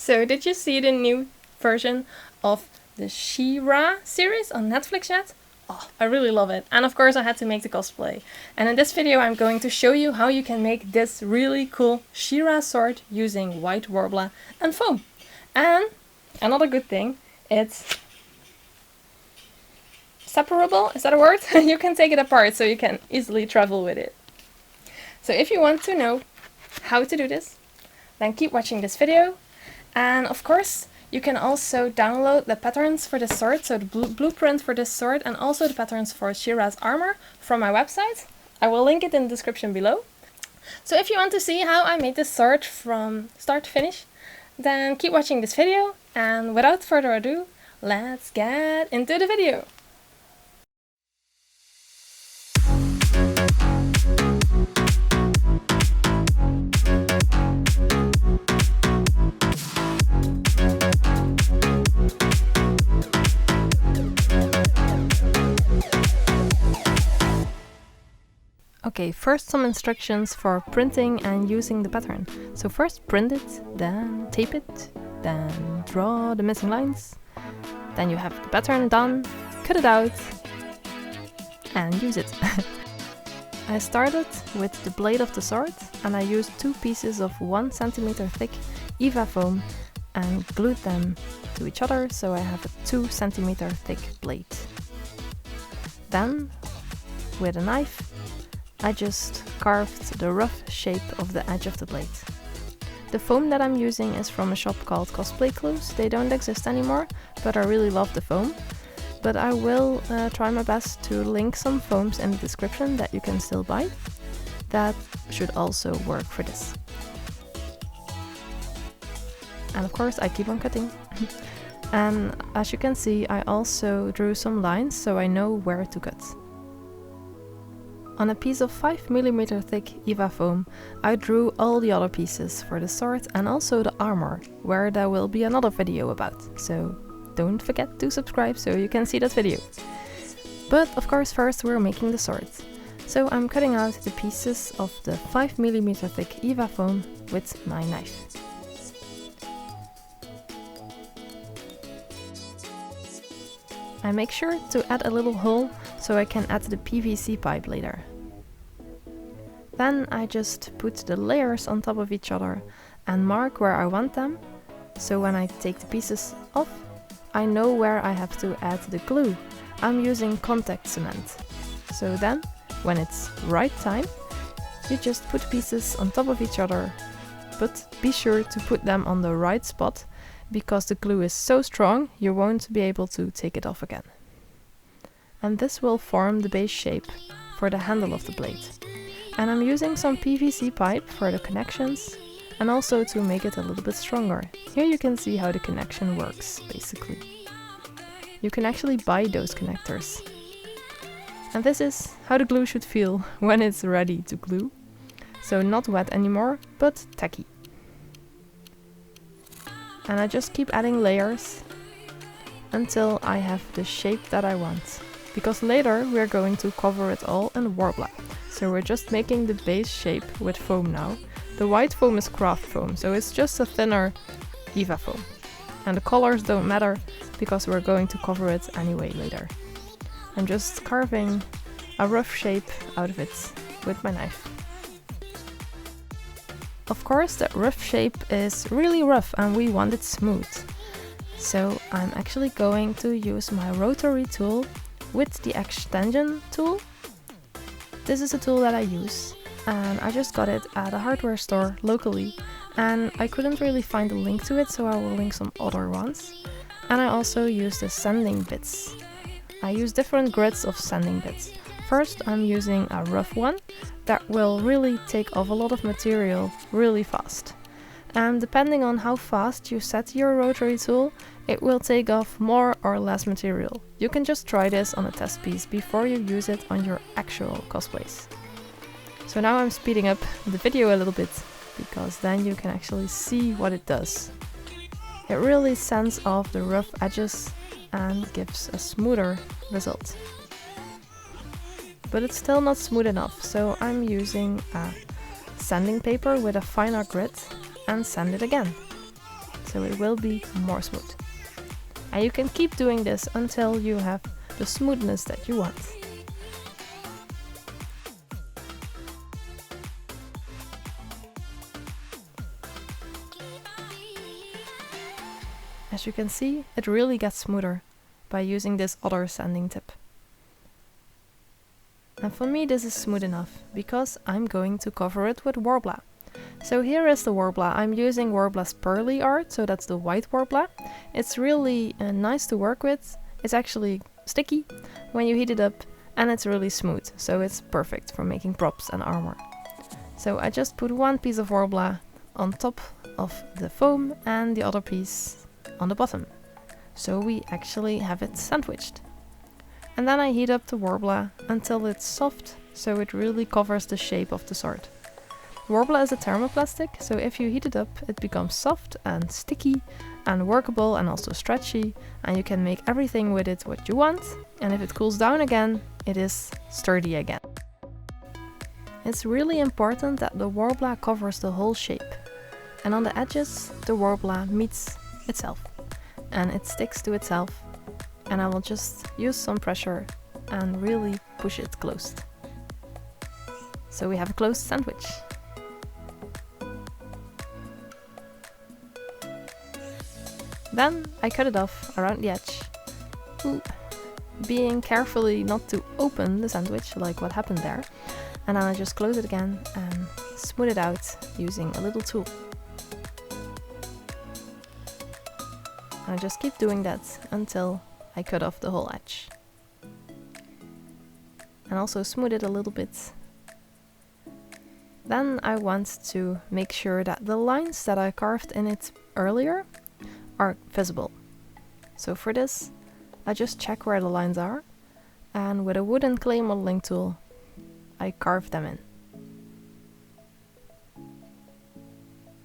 So did you see the new version of the She-Ra series on Netflix yet? Oh, I really love it. And of course I had to make the cosplay. And in this video I'm going to show you how you can make this really cool She-Ra sword using white Worbla and foam. And another good thing, it's separable, is that a word? You can take it apart so you can easily travel with it. So if you want to know how to do this, then keep watching this video. And of course, you can also download the patterns for this sword, so the blueprint for this sword and also the patterns for She-Ra's armor from my website. I will link it in the description below. So if you want to see how I made this sword from start to finish, then keep watching this video, and without further ado, let's get into the video! Okay, first some instructions for printing and using the pattern. So first print it, then tape it, then draw the missing lines. Then you have the pattern done, cut it out and use it. I started with the blade of the sword and I used 2 pieces of 1 centimeter thick EVA foam and glued them to each other, so I have a 2 centimeter thick blade. Then with a knife I just carved the rough shape of the edge of the blade. The foam that I'm using is from a shop called Cosplay. They don't exist anymore, but I really love the foam. But I will try my best to link some foams in the description that you can still buy. That should also work for this. And of course I keep on cutting. And as you can see, I also drew some lines so I know where to cut. On a piece of 5mm thick EVA foam, I drew all the other pieces for the sword and also the armor, where there will be another video about, so don't forget to subscribe so you can see that video. But of course first we're making the sword. So I'm cutting out the pieces of the 5mm thick EVA foam with my knife. I make sure to add a little hole so I can add the PVC pipe later. Then I just put the layers on top of each other and mark where I want them, so when I take the pieces off, I know where I have to add the glue. I'm using contact cement. So then, when it's right time, you just put pieces on top of each other, but be sure to put them on the right spot, because the glue is so strong you won't be able to take it off again. And this will form the base shape for the handle of the blade. And I'm using some PVC pipe for the connections and also to make it a little bit stronger. Here you can see how the connection works, basically. You can actually buy those connectors. And this is how the glue should feel when it's ready to glue. So not wet anymore, but tacky. And I just keep adding layers until I have the shape that I want. Because later we're going to cover it all in Worbla. So we're just making the base shape with foam now. The white foam is craft foam, so it's just a thinner EVA foam. And the colors don't matter because we're going to cover it anyway later. I'm just carving a rough shape out of it with my knife. Of course, that rough shape is really rough and we want it smooth. So I'm actually going to use my rotary tool with the extension tool. This is a tool that I use and I just got it at a hardware store locally and I couldn't really find a link to it, so I will link some other ones. And I also use the sanding bits. I use different grids of sanding bits. First I'm using a rough one that will really take off a lot of material really fast. And depending on how fast you set your rotary tool, it will take off more or less material. You can just try this on a test piece before you use it on your actual cosplays. So now I'm speeding up the video a little bit, because then you can actually see what it does. It really sands off the rough edges and gives a smoother result. But it's still not smooth enough, so I'm using a sanding paper with a finer grit and sand it again. so it will be more smooth. And you can keep doing this until you have the smoothness that you want. As you can see, it really gets smoother by using this other sanding tip. And for me this is smooth enough, because I'm going to cover it with Worbla. So here is the Worbla. I'm using Worbla's Pearly art, so that's the white Worbla. It's really nice to work with. It's actually sticky when you heat it up, and it's really smooth, so it's perfect for making props and armor. So I just put one piece of Worbla on top of the foam and the other piece on the bottom. So we actually have it sandwiched. And then I heat up the Worbla until it's soft, so it really covers the shape of the sword. Worbla is a thermoplastic, so if you heat it up, it becomes soft and sticky and workable and also stretchy, and you can make everything with it what you want, and if it cools down again, it is sturdy again. It's really important that the Worbla covers the whole shape, and on the edges the Worbla meets itself, and it sticks to itself, and I will just use some pressure and really push it closed. So we have a closed sandwich. Then I cut it off around the edge, being carefully not to open the sandwich like what happened there, and then I just close it again and smooth it out using a little tool. And I just keep doing that until I cut off the whole edge. And also smooth it a little bit. Then I want to make sure that the lines that I carved in it earlier are visible. So for this, I just check where the lines are, and with a wooden clay modeling tool, I carve them in.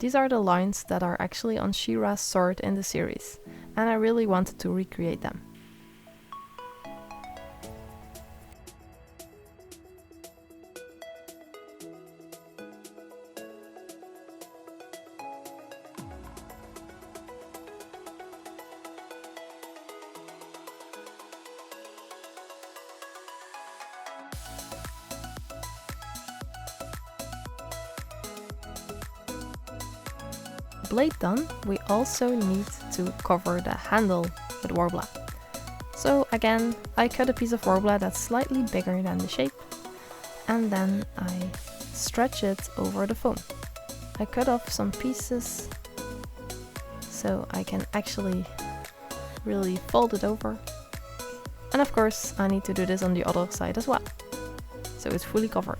These are the lines that are actually on She-Ra's sword in the series, and I really wanted to recreate them. Blade done, we also need to cover the handle with Worbla. So again, I cut a piece of Worbla that's slightly bigger than the shape, and then I stretch it over the foam. I cut off some pieces so I can actually really fold it over. And of course, I need to do this on the other side as well, so it's fully covered.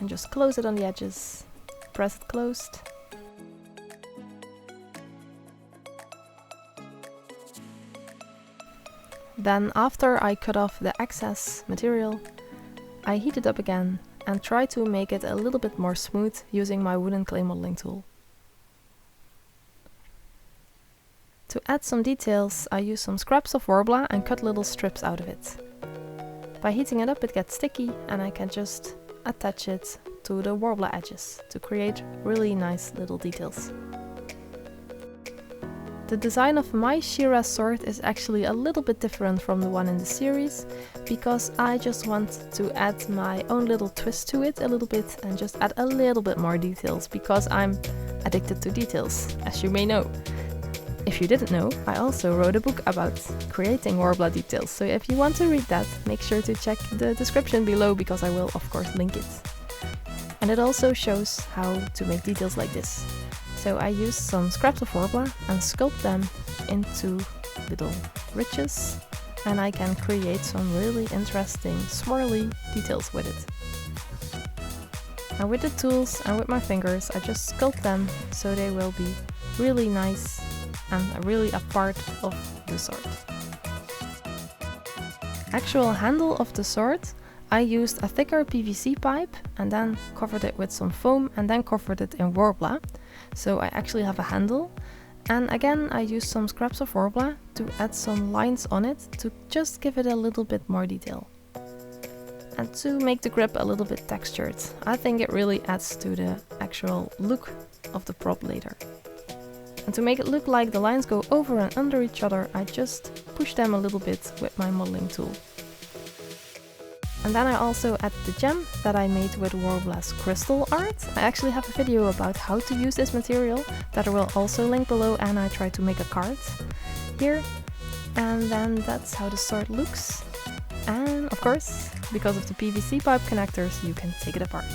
And just close it on the edges. Press it closed. Then after I cut off the excess material, I heat it up again and try to make it a little bit more smooth using my wooden clay modeling tool. To add some details, I use some scraps of Worbla and cut little strips out of it. By heating it up, it gets sticky, and I can just attach it to the Worbla edges to create really nice little details. The design of my She-Ra sword is actually a little bit different from the one in the series, because I just want to add my own little twist to it a little bit and just add a little bit more details, because I'm addicted to details, as you may know. If you didn't know, I also wrote a book about creating Worbla details, so if you want to read that, make sure to check the description below, because I will of course link it. And it also shows how to make details like this. So I used some scraps of Worbla and sculpt them into little ridges, and I can create some really interesting swirly details with it. And with the tools and with my fingers, I just sculpt them so they will be really nice and really a part of the sword. Actual handle of the sword, I used a thicker PVC pipe and then covered it with some foam and then covered it in Worbla. So I actually have a handle, and again I used some scraps of Worbla to add some lines on it to just give it a little bit more detail. And to make the grip a little bit textured. I think it really adds to the actual look of the prop later. And to make it look like the lines go over and under each other, I just push them a little bit with my modeling tool. And then I also add the gem that I made with Worbla's crystal art. I actually have a video about how to use this material that I will also link below, and I try to make a card here. And then that's how the sword looks. And of course, because of the PVC pipe connectors, you can take it apart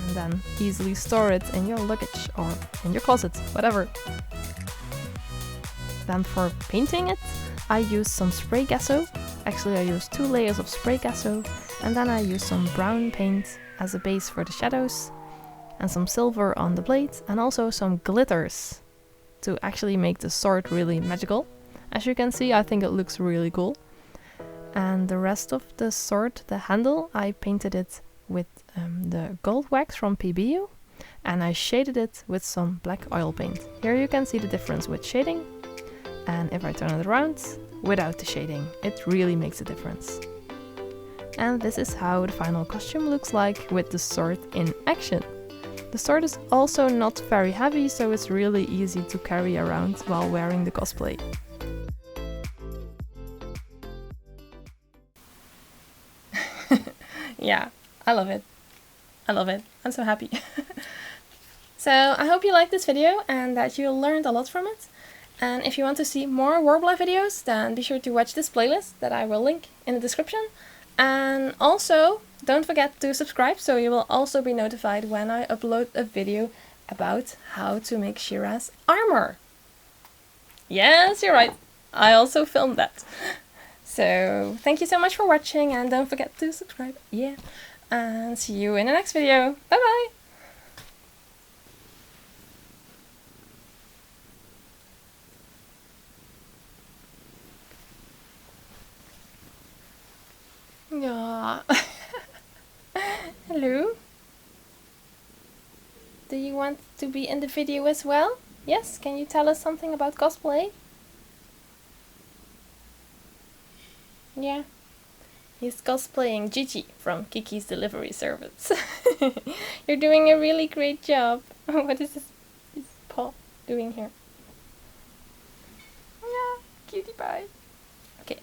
and then easily store it in your luggage or in your closet, whatever. Then for painting it, I use some spray gesso. Actually, I use 2 layers of spray gesso, and then I use some brown paint as a base for the shadows, and some silver on the blade, and also some glitters to actually make the sword really magical. As you can see, I think it looks really cool. And the rest of the sword, the handle, I painted it with the gold wax from PBU, and I shaded it with some black oil paint. Here you can see the difference with shading, and if I turn it around, without the shading, it really makes a difference. And this is how the final costume looks like with the sword in action. The sword is also not very heavy, so it's really easy to carry around while wearing the cosplay. Yeah, I love it. I love it. I'm so happy. So I hope you liked this video and that you learned a lot from it. And if you want to see more Worbla videos, then be sure to watch this playlist that I will link in the description. And also, don't forget to subscribe, so you will also be notified when I upload a video about how to make Shira's armor. Yes, you're right. I also filmed that. So, thank you so much for watching, and don't forget to subscribe. Yeah. And see you in the next video. Bye bye! Yeah. Hello? Do you want to be in the video as well? Yes? Can you tell us something about cosplay? Yeah. He's cosplaying Gigi from Kiki's Delivery Service. You're doing a really great job. What is this paw doing here? Yeah, cutie pie. Okay.